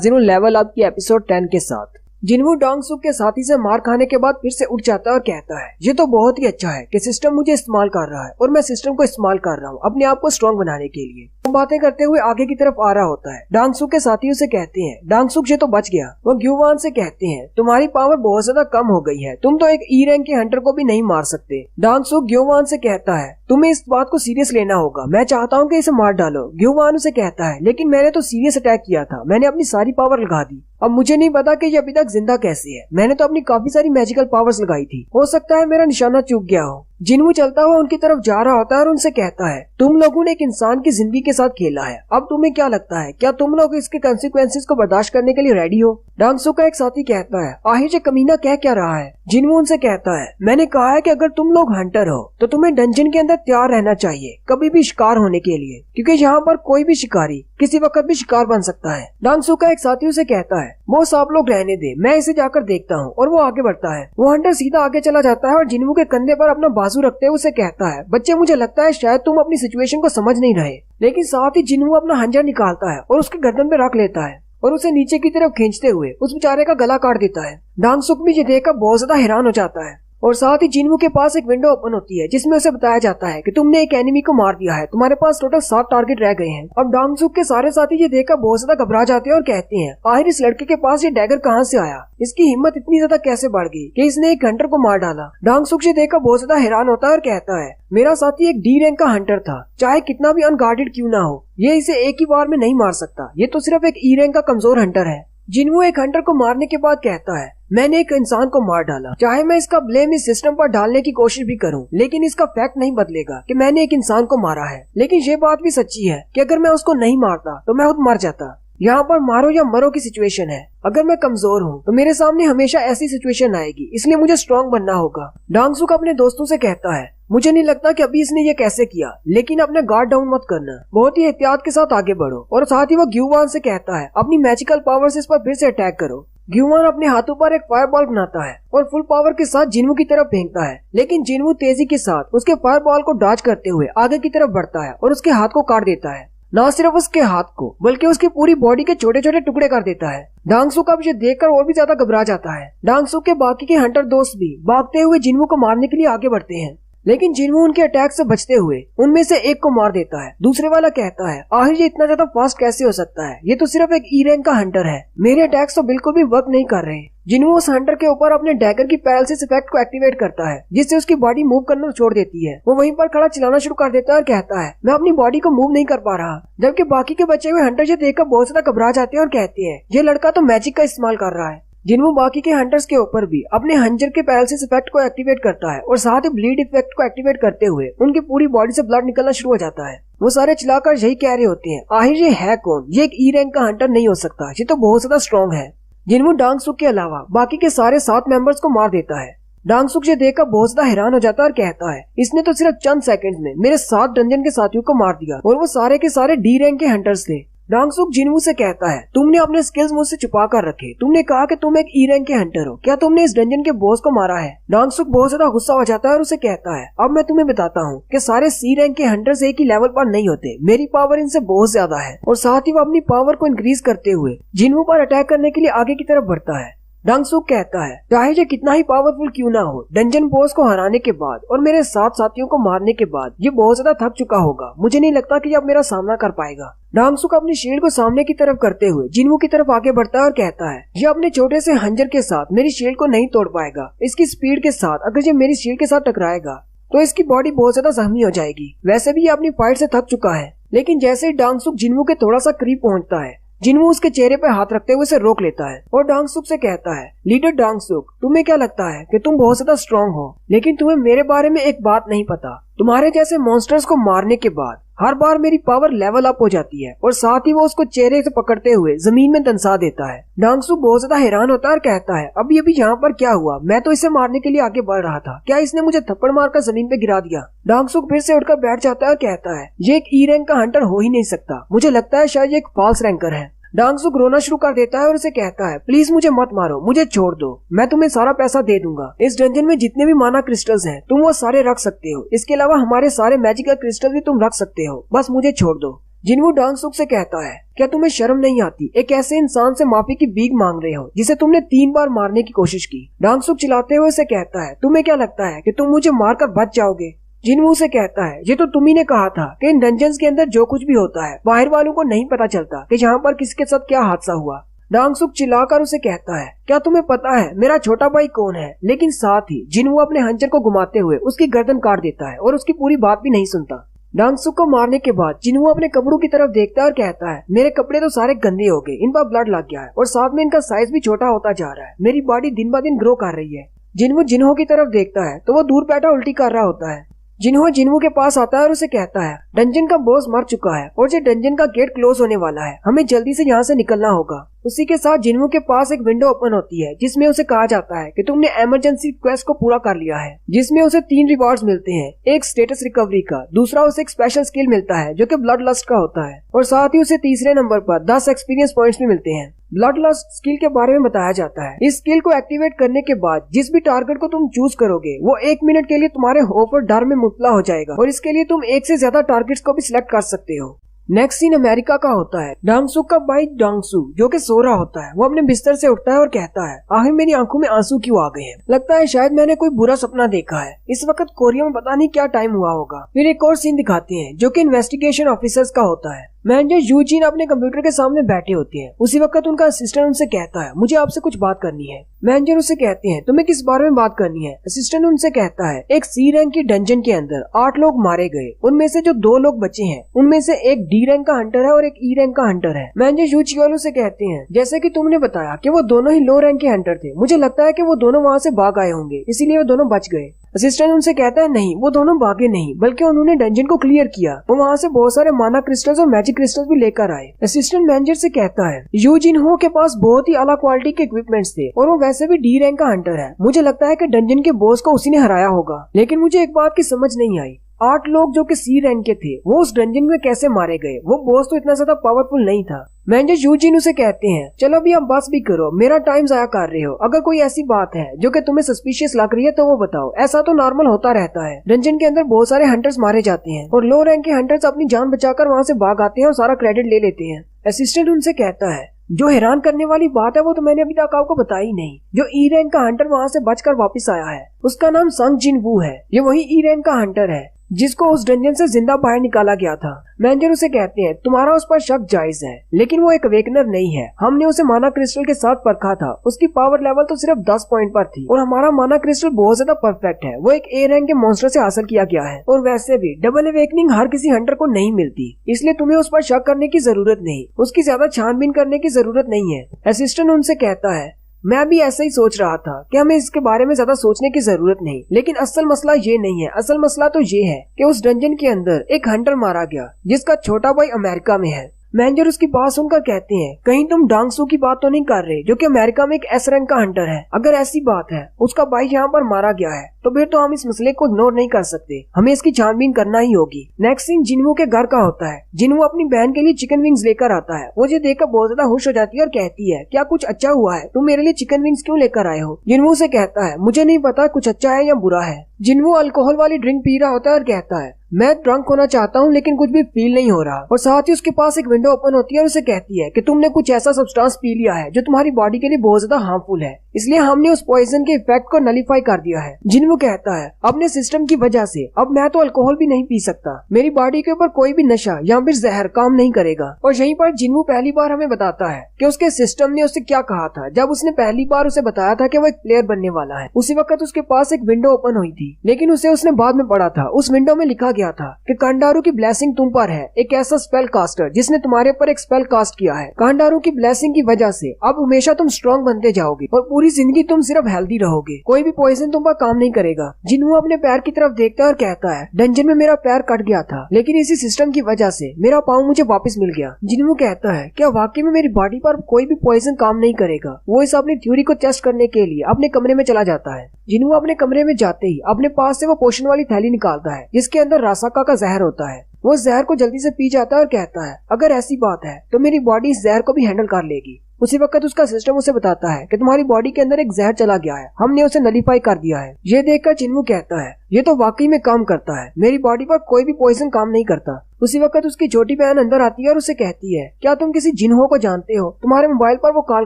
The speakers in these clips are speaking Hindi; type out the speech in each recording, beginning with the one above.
जिन्हों लेवल अप की एपिसोड 10 के साथ जिन्हों डोंगसुक के साथी से मार खाने के बाद फिर से उठ जाता है और कहता है ये तो बहुत ही अच्छा है कि सिस्टम मुझे इस्तेमाल कर रहा है और मैं सिस्टम को इस्तेमाल कर रहा हूँ अपने आप को स्ट्रॉन्ग बनाने के लिए। वो बातें करते हुए आगे की तरफ आ रहा होता है। डोंगसुक के साथी उसे कहते हैं डोंगसुक ये तो बच गया। वो ग्युवान से कहते हैं तुम्हारी पावर बहुत ज्यादा कम हो गई है, तुम तो एक ई रैंक के हंटर को भी नहीं मार सकते। डोंगसुक ग्युवान से कहता है तुम्हें इस बात को सीरियस लेना होगा, मैं चाहता हूँ कि इसे मार डालो। ग्युवान उसे कहता है लेकिन मैंने तो सीरियस अटैक किया था, मैंने अपनी सारी पावर लगा दी, अब मुझे नहीं पता कि ये अभी तक जिंदा कैसे है, मैंने तो अपनी काफी सारी मैजिकल पावर्स लगाई थी, हो सकता है मेरा निशाना चूक गया हो। जिन्हों चलता हुआ उनकी तरफ जा रहा होता है और उनसे कहता है तुम लोगों ने एक इंसान की जिंदगी के साथ खेला है, अब तुम्हें क्या लगता है क्या तुम लोग इसके कंसिक्वेंसेस को बर्दाश्त करने के लिए रेडी हो? डोंगसुक का एक साथी कहता है आहिर ये कमीना कह क्या रहा है? जिन्हों उनसे कहता है मैंने कहा है कि अगर तुम लोग हंटर हो तो तुम्हें डंजन के अंदर तैयार रहना चाहिए कभी भी शिकार होने के लिए, क्योंकि यहाँ पर कोई भी शिकारी किसी वक्त भी शिकार बन सकता है। डोंगसुक का एक साथी उसे कहता है वो सब लोग रहने दे, मैं इसे जाकर देखता हूँ, और वो आगे बढ़ता है। वो हंटर सीधा आगे चला जाता है और जिन्हों के कंधे पर अपना बाजू रखते हुए उसे कहता है बच्चे मुझे लगता है शायद तुम अपनी सिचुएशन को समझ नहीं रहे। लेकिन साथ ही जिन्हों अपना हंजर निकालता है और उसके गर्दन पे रख लेता है और उसे नीचे की तरफ खींचते हुए उस बेचारे का गला काट देता है। डोंगसुक भी ये देखकर बहुत ज्यादा हैरान हो जाता है और साथ ही जिन्हों के पास एक विंडो ओपन होती है जिसमें उसे बताया जाता है कि तुमने एक एनिमी को मार दिया है, तुम्हारे पास टोटल 7 टारगेट रह गए हैं। अब डोंगसुक के सारे साथी ये देखकर बहुत ज्यादा घबरा जाते हैं और कहते हैं आखिर इस लड़के के पास ये डैगर कहाँ से आया, इसकी हिम्मत इतनी ज्यादा कैसे बढ़ गई कि इसने एक हंटर को मार डाला। डोंगसुक ये देखकर बहुत ज्यादा हैरान होता है और कहता है मेरा साथी एक डी रैंक का हंटर था, चाहे कितना भी अनगार्डेड क्यों ना हो, ये इसे एक ही बार में नहीं मार सकता, ये तो सिर्फ एक ई रैंक का कमजोर हंटर है। जिन्हों एक हंटर को मारने के बाद कहता है मैंने एक इंसान को मार डाला, चाहे मैं इसका ब्लेम इस सिस्टम पर डालने की कोशिश भी करूं, लेकिन इसका फैक्ट नहीं बदलेगा कि मैंने एक इंसान को मारा है। लेकिन ये बात भी सच्ची है कि अगर मैं उसको नहीं मारता तो मैं खुद मर जाता। यहाँ पर मारो या मरो की सिचुएशन है, अगर मैं कमजोर हूँ तो मेरे सामने हमेशा ऐसी सिचुएशन आएगी, इसलिए मुझे स्ट्रॉन्ग बनना होगा। डोंगसुक अपने दोस्तों से कहता है मुझे नहीं लगता कि अभी इसने ये कैसे किया, लेकिन अपने गार्ड डाउन मत करना, बहुत ही एहतियात के साथ आगे बढ़ो। और साथ ही वो ग्युवान से कहता है अपनी मैजिकल पावर से इस पर फिर से अटैक करो। ग्युवान अपने हाथों पर एक फायरबॉल बनाता है और फुल पावर के साथ जिन्हों की तरफ फेंकता है, लेकिन जिन्हों तेजी के साथ उसके फायरबॉल को डॉज करते हुए आगे की तरफ बढ़ता है और उसके हाथ को काट देता है। न सिर्फ उसके हाथ को बल्कि उसकी पूरी बॉडी के छोटे छोटे टुकड़े कर देता है। डोंगसुक अब ये देखकर और भी ज्यादा घबरा जाता है। डोंगसुक के बाकी के हंटर दोस्त भी भागते हुए जिन्हों को मारने के लिए आगे बढ़ते हैं, लेकिन जिन्हों उनके अटैक से बचते हुए उनमें से एक को मार देता है। दूसरे वाला कहता है आखिर ये इतना ज्यादा फास्ट कैसे हो सकता है, ये तो सिर्फ एक ई रैंक का हंटर है, मेरे अटैक्स तो बिल्कुल भी वर्क नहीं कर रहे। जिन्हों उस हंटर के ऊपर अपने डैगर की पैरालिसिस इफेक्ट को एक्टिवेट करता है जिससे उसकी बॉडी मूव करना छोड़ देती है। वो वहीं पर खड़ा चिल्लाना शुरू कर देता है और कहता है मैं अपनी बॉडी को मूव नहीं कर पा रहा, जबकि बाकी के बचे हुए हंटर ये देखकर बहुत ज्यादा घबरा जाते हैं और कहते हैं ये लड़का तो मैजिक का इस्तेमाल कर रहा है। जिन्हों बाकी के हंटर्स के ऊपर भी अपने हंजर के पैरालिसिस इफेक्ट को एक्टिवेट करता है और साथ ही ब्लीड इफेक्ट को एक्टिवेट करते हुए उनकी पूरी बॉडी से ब्लड निकलना शुरू हो जाता है। वो सारे चिल्लाकर यही कह रहे होते हैं आखिर ये है कौन, ये एक ई रैंक का हंटर नहीं हो सकता, ये तो बहुत ज्यादा स्ट्रॉन्ग है। जिन्हों डोंगसुक के अलावा बाकी के सारे 7 मेंबर्स को मार देता है। डोंगसुक ये देखकर बहुत ज्यादा हैरान हो जाता है और कहता है इसने तो सिर्फ चंद सेकंड्स में मेरे 7 डंजन के साथियों को मार दिया और वो सारे के सारे डी रैंक के हंटर्स थे। डोंगसुक जिन्हों से कहता है तुमने अपने स्किल्स मुझसे छुपा कर रखे, तुमने कहा कि तुम एक ई रैंक के हंटर हो, क्या तुमने इस डंजन के बॉस को मारा है? डोंगसुक बहुत ज्यादा गुस्सा हो जाता है और उसे कहता है अब मैं तुम्हें बताता हूँ कि सारे सी रैंक के हंटर्स एक ही लेवल पर नहीं होते, मेरी पावर इनसे बहुत ज्यादा है। और साथ ही वो अपनी पावर को इंक्रीज करते हुए जिन्हों पर अटैक करने के लिए आगे की तरफ बढ़ता है। डोंगसुक कहता है चाहे ये कितना ही पावरफुल क्यों ना हो, डंजन बॉस को हराने के बाद और मेरे 7 साथियों को मारने के बाद ये बहुत ज्यादा थक चुका होगा, मुझे नहीं लगता कि ये अब मेरा सामना कर पाएगा। डोंगसुक अपनी शील्ड को सामने की तरफ करते हुए जिन्हों की तरफ आगे बढ़ता है और कहता है ये अपने छोटे से हंजर के साथ मेरी शील्ड को नहीं तोड़ पाएगा, इसकी स्पीड के साथ अगर ये मेरी शील्ड के साथ टकराएगा तो इसकी बॉडी बहुत ज्यादा जख्मी हो जाएगी। वैसे भी ये अपनी फाइट से थक चुका है। लेकिन जैसे ही डोंगसुक जिन्हों के थोड़ा सा करीब पहुंचता है, जिन्हों उसके चेहरे पे हाथ रखते हुए उसे रोक लेता है और डोंगसुक से कहता है लीडर डोंगसुक तुम्हें क्या लगता है कि तुम बहुत ज्यादा स्ट्रॉन्ग हो, लेकिन तुम्हें मेरे बारे में एक बात नहीं पता, तुम्हारे जैसे मॉन्स्टर्स को मारने के बाद हर बार मेरी पावर लेवल अप हो जाती है। और साथ ही वो उसको चेहरे से पकड़ते हुए जमीन में दंसा देता है। डोंगसुक बहुत ज्यादा हैरान होता है और कहता है अभी यहाँ पर क्या हुआ, मैं तो इसे मारने के लिए आगे बढ़ रहा था, क्या इसने मुझे थप्पड़ मारकर जमीन पे गिरा दिया? डोंगसुक फिर से उठकर बैठ जाता है और कहता है ये एक ई रैंक का हंटर हो ही नहीं सकता, मुझे लगता है शायद ये एक फॉल्स रैंकर है। डोंगसुक रोना शुरू कर देता है और उसे कहता है प्लीज मुझे मत मारो, मुझे छोड़ दो, मैं तुम्हें सारा पैसा दे दूंगा, इस डंजन में जितने भी माना क्रिस्टल्स हैं तुम वो सारे रख सकते हो, इसके अलावा हमारे सारे मैजिकल क्रिस्टल भी तुम रख सकते हो, बस मुझे छोड़ दो। जिनवू डांग सुक से कहता है, क्या तुम्हें शर्म नहीं आती? एक ऐसे इंसान से माफी की भीख मांग रहे हो जिसे तुमने 3 बार मारने की कोशिश की। डांग सुक चिल्लाते हुए उसे कहता है, तुम्हें क्या लगता है कि तुम मुझे मारकर बच जाओगे? जिनवू से कहता है, ये तो तुम ही ने कहा था कि इन डंजन्स के अंदर जो कुछ भी होता है बाहर वालों को नहीं पता चलता कि यहाँ पर किसके साथ क्या हादसा हुआ। डांग सुक चिल्लाकर उसे कहता है, क्या तुम्हें पता है मेरा छोटा भाई कौन है? लेकिन साथ ही जिनवू अपने हंचर को घुमाते हुए उसकी गर्दन काट देता है और उसकी पूरी बात भी नहीं सुनता। डांग सुक को मारने के बाद जिनवू अपने कपड़ों की तरफ देखता है और कहता है, मेरे कपड़े तो सारे गंदे हो गए, इन पर ब्लड लग गया है और साथ में इनका साइज भी छोटा होता जा रहा है। मेरी बॉडी दिन ब दिन ग्रो कर रही है। जिनवू जिन्हो की तरफ देखता है तो वो दूर बैठा उल्टी कर रहा होता है। जिन्हो के पास आता है और उसे कहता है, डंजन का बॉस मर चुका है और ये डंजन का गेट क्लोज होने वाला है, हमें जल्दी से यहाँ से निकलना होगा। उसी के साथ जिन्हो के पास एक विंडो ओपन होती है जिसमें उसे कहा जाता है कि तुमने इमरजेंसी क्वेस्ट को पूरा कर लिया है, जिसमें उसे 3 रिवॉर्ड्स मिलते हैं, एक स्टेटस रिकवरी का, दूसरा उसे एक स्पेशल स्किल मिलता है जो कि ब्लड लस्ट का होता है और साथ ही उसे तीसरे नंबर पर 10 एक्सपीरियंस पॉइंट्स भी मिलते हैं। ब्लड लस्ट स्किल के बारे में बताया जाता है, इस स्किल को एक्टिवेट करने के बाद जिस भी टारगेट को तुम चूज करोगे वो 1 मिनट के लिए तुम्हारे होप और डर में मुबतला हो जाएगा और इसके लिए तुम 1 से ज्यादा टारगेट्स को भी सिलेक्ट कर सकते हो। नेक्स्ट सीन अमेरिका का होता है। डांग सुक का भाई डांग सू जो कि सो रहा होता है, वो अपने बिस्तर से उठता है और कहता है, आखिर मेरी आंखों में आंसू क्यों आ गए हैं? लगता है शायद मैंने कोई बुरा सपना देखा है। इस वक्त कोरिया में पता नहीं क्या टाइम हुआ होगा। फिर एक और सीन दिखाते हैं जो कि इन्वेस्टिगेशन ऑफिसर्स का होता है। मैनेजर यूजीन अपने कंप्यूटर के सामने बैठे होते हैं। उसी वक्त उनका असिस्टेंट उनसे कहता है, मुझे आपसे कुछ बात करनी है। मैनेजर उसे कहते हैं, तुम्हें किस बारे में बात करनी है? असिस्टेंट उनसे कहता है, एक सी रैंक की डंजन के अंदर 8 लोग मारे गए, उनमें से जो 2 लोग बचे हैं उनमें से एक डी रैंक का हंटर है और एक ई रैंक का हंटर है। मैनेजर यूचियोलो से कहते हैं, जैसे कि तुमने बताया कि वो दोनों ही लो रैंक के हंटर थे, मुझे लगता है कि वो दोनों वहाँ से भाग आए होंगे, इसीलिए वो दोनों बच गए। असिस्टेंट उनसे कहता है, नहीं, वो दोनों भागे नहीं, बल्कि उन्होंने डंजन को क्लियर किया। वो वहाँ से बहुत सारे माना क्रिस्टल्स और मैजिक क्रिस्टल्स भी लेकर आए। असिस्टेंट मैनेजर से कहता है, यूजिन हो के पास बहुत ही आला क्वालिटी के इक्विपमेंट्स थे और वो वैसे भी डी रैंक का हंटर है। मुझे लगता है कि डंजन के बॉस को उसी ने हराया होगा। लेकिन मुझे एक बात की समझ नहीं आई, 8 लोग जो कि सी रैंक के थे वो उस डंजन में कैसे मारे गए? वो बॉस तो इतना ज्यादा पावरफुल नहीं था। मैनेजर यूजिन उसे कहते हैं, चलो अभी आप बस भी करो, मेरा टाइम जाया कर रहे हो। अगर कोई ऐसी बात है जो कि तुम्हें सस्पिशियस लग रही है तो वो बताओ। ऐसा तो नॉर्मल होता रहता है, डंजन के अंदर बहुत सारे हंटर्स मारे जाते हैं और लो रैंक के हंटर्स अपनी जान बचाकर वहाँ से भाग आते हैं और सारा क्रेडिट ले लेते हैं। असिस्टेंट उनसे कहता है, जो हैरान करने वाली बात है वो तो मैंने अभी तक आपको बताई नहीं। जो ई रैंक का हंटर वहाँ से बचकर वापस आया है उसका नाम संग जिनवू है। ये वही ई रैंक का हंटर है जिसको उस डंजन से जिंदा बाहर निकाला गया था। मैनेजर उसे कहते हैं, तुम्हारा उस पर शक जायज है, लेकिन वो एक अवेकनर नहीं है। हमने उसे माना क्रिस्टल के साथ परखा था, उसकी पावर लेवल तो सिर्फ 10 पॉइंट पर थी और हमारा माना क्रिस्टल बहुत ज्यादा परफेक्ट है। वो एक ए रैंक के मॉन्स्टर से हासिल किया गया है और वैसे भी डबल अवेकनिंग हर किसी हंटर को नहीं मिलती, इसलिए तुम्हें उस पर शक करने की जरूरत नहीं, उसकी ज्यादा छानबीन करने की जरूरत नहीं है। असिस्टेंट उनसे कहता है, मैं भी ऐसा ही सोच रहा था कि हमें इसके बारे में ज्यादा सोचने की जरूरत नहीं, लेकिन असल मसला ये नहीं है। असल मसला तो ये है कि उस डंजन के अंदर एक हंटर मारा गया जिसका छोटा भाई अमेरिका में है। मैनेजर उसकी बात सुनकर कहते हैं, कहीं तुम डांग सू की बात तो नहीं कर रहे जो कि अमेरिका में एक एस रैंक का हंटर है? अगर ऐसी बात है, उसका भाई यहाँ पर मारा गया है, तो फिर तो हम इस मसले को इग्नोर नहीं कर सकते, हमें इसकी छानबीन करना ही होगी। नेक्स्ट सीन जिनवू के घर का होता है। जिनवू अपनी बहन के लिए चिकन विंग्स लेकर आता है। वो ये देखकर बहुत ज्यादा खुश हो जाती है और कहती है, क्या कुछ अच्छा हुआ है? तुम मेरे लिए चिकन विंग्स क्यों लेकर आए हो? जिनवू से कहता है, मुझे नहीं पता कुछ अच्छा है या बुरा है। जिनवू अल्कोहल वाली ड्रिंक पी रहा होता है और कहता है, मैं ड्रंक होना चाहता हूँ लेकिन कुछ भी फील नहीं हो रहा। और साथ ही उसके पास एक विंडो ओपन होती है और उसे कहती है कि तुमने कुछ ऐसा सब्सटेंस पी लिया है जो तुम्हारी बॉडी के लिए बहुत ज्यादा हार्मफुल है, इसलिए हमने उस पॉइजन के इफेक्ट को नलीफाई कर दिया है। जिनवू कहता है, अपने सिस्टम की वजह से अब मैं तो अल्कोहल भी नहीं पी सकता, मेरी बॉडी के ऊपर कोई भी नशा या फिर जहर काम नहीं करेगा। और यहीं पर जिनवू पहली बार हमें बताता है कि उसके सिस्टम ने उससे क्या कहा था जब उसने पहली बार उसे बताया था कि वो एक प्लेयर बनने वाला है। उसी वक्त उसके पास एक विंडो ओपन हुई थी, लेकिन उसने बाद में पढ़ा था। उस विंडो में लिखा गया था कि कांडारू की ब्लेसिंग तुम पर है, एक ऐसा स्पेल कास्टर जिसने तुम्हारे ऊपर एक स्पेल कास्ट किया है। कांडारू की ब्लेसिंग की वजह से अब हमेशा तुम स्ट्रॉन्ग बनते जाओगे और पूरी जिंदगी तुम सिर्फ हेल्दी रहोगे, कोई भी पॉइजन तुम पर काम नहीं करेगा। जिनवू अपने पैर की तरफ देखता है और कहता है, डंजन में मेरा पैर कट गया था, लेकिन इसी सिस्टम की वजह से मेरा पाँव मुझे वापस मिल गया। जिनवू कहता है, क्या वाकई में मेरी बॉडी पर कोई भी पॉइजन काम नहीं करेगा? वो इस अपनी थ्योरी को टेस्ट करने के लिए अपने कमरे में चला जाता है। जिनवू अपने कमरे में जाते ही अपने पास से वो पोशन वाली थैली निकालता है जिसके अंदर रासाका का जहर होता है। वो जहर को जल्दी से पी जाता है और कहता है, अगर ऐसी बात है तो मेरी बॉडी इस जहर को भी हैंडल कर लेगी। उसी वक्त उसका सिस्टम उसे बताता है कि तुम्हारी बॉडी के अंदर एक जहर चला गया है, हमने उसे नलीफाई कर दिया है। ये देखकर जिन्वू कहता है ये तो वाकई में काम करता है, मेरी बॉडी पर कोई भी पॉइजन काम नहीं करता। उसी वक्त उसकी छोटी बहन अंदर आती है और उसे कहती है क्या तुम किसी जिन्हो को जानते हो, तुम्हारे मोबाइल पर वो कॉल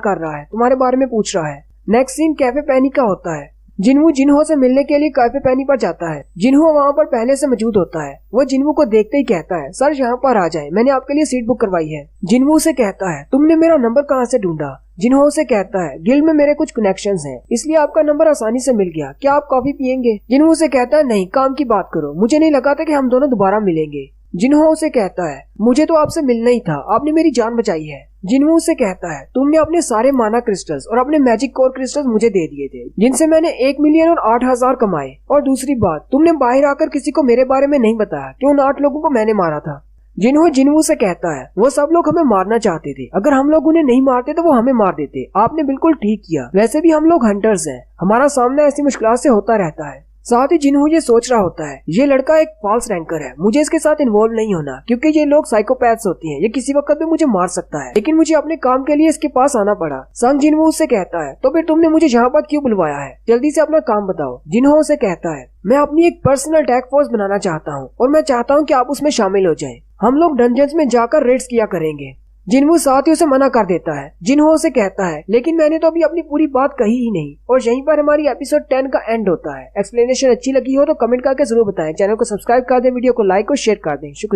कर रहा है, तुम्हारे बारे में पूछ रहा है। नेक्स्ट सीन कैफे पैनी का होता है। जिन्वू जिन्हो से मिलने के लिए कैफे पैनी पर जाता है। जिन्हो वहाँ पर पहले से मौजूद होता है। वो जिन्वू को देखते ही कहता है सर यहाँ पर आ जाए, मैंने आपके लिए सीट बुक करवाई है। जिन्वू से कहता है तुमने मेरा नंबर कहाँ से ढूंढा। जिन्हो से कहता है गिल्ड में मेरे कुछ कनेक्शंस हैं, इसलिए आपका नंबर आसानी से मिल गया, क्या आप कॉफी पियेंगे। जिन्हो से कहता है नहीं, काम की बात करो, मुझे नहीं लगा था कि हम दोनों दोबारा मिलेंगे। जिन्हो उसे कहता है मुझे तो आपसे मिलना ही था, आपने मेरी जान बचाई है। जिन्हो उसे कहता है तुमने अपने सारे माना क्रिस्टल्स और अपने मैजिक कोर क्रिस्टल्स मुझे दे दिए थे, जिनसे मैंने 1 मिलियन और 8,000 कमाए। और दूसरी बात, तुमने बाहर आकर किसी को मेरे बारे में नहीं बताया कि उन 8 लोगों को मैंने मारा था। जिन्हो से कहता है वो सब लोग हमें मारना चाहते थे, अगर हम लोग उन्हें नहीं मारते तो वो हमें मार देते, आपने बिल्कुल ठीक किया, वैसे भी हम लोग हंटर्स हैं, हमारा सामना ऐसी मुश्किल से होता रहता है। साथ ही जिन्हो ये सोच रहा होता है ये लड़का एक फॉल्स रैंकर है, मुझे इसके साथ इन्वॉल्व नहीं होना, क्योंकि ये लोग साइकोपैथ्स होते हैं, ये किसी वक्त भी मुझे मार सकता है, लेकिन मुझे अपने काम के लिए इसके पास आना पड़ा। संग जिन्हो से कहता है तो फिर तुमने मुझे यहाँ पर क्यों बुलवाया है, जल्दी से अपना काम बताओ। जिन्हो से कहता है मैं अपनी एक पर्सनल टैस्क फोर्स बनाना चाहता हूँ और मैं चाहता हूँ कि आप उसमें शामिल हो जाएं। हम लोग डंजन्स में जाकर रेड्स किया करेंगे। जिन्हो साथ ही उसे मना कर देता है। जिन्हो से कहता है लेकिन मैंने तो अभी अपनी पूरी बात कही ही नहीं। और यहीं पर हमारी एपिसोड 10 का एंड होता है। एक्सप्लेनेशन अच्छी लगी हो तो कमेंट करके जरूर बताएं। चैनल को सब्सक्राइब कर दें, वीडियो को लाइक और शेयर कर दें। शुक्रिया।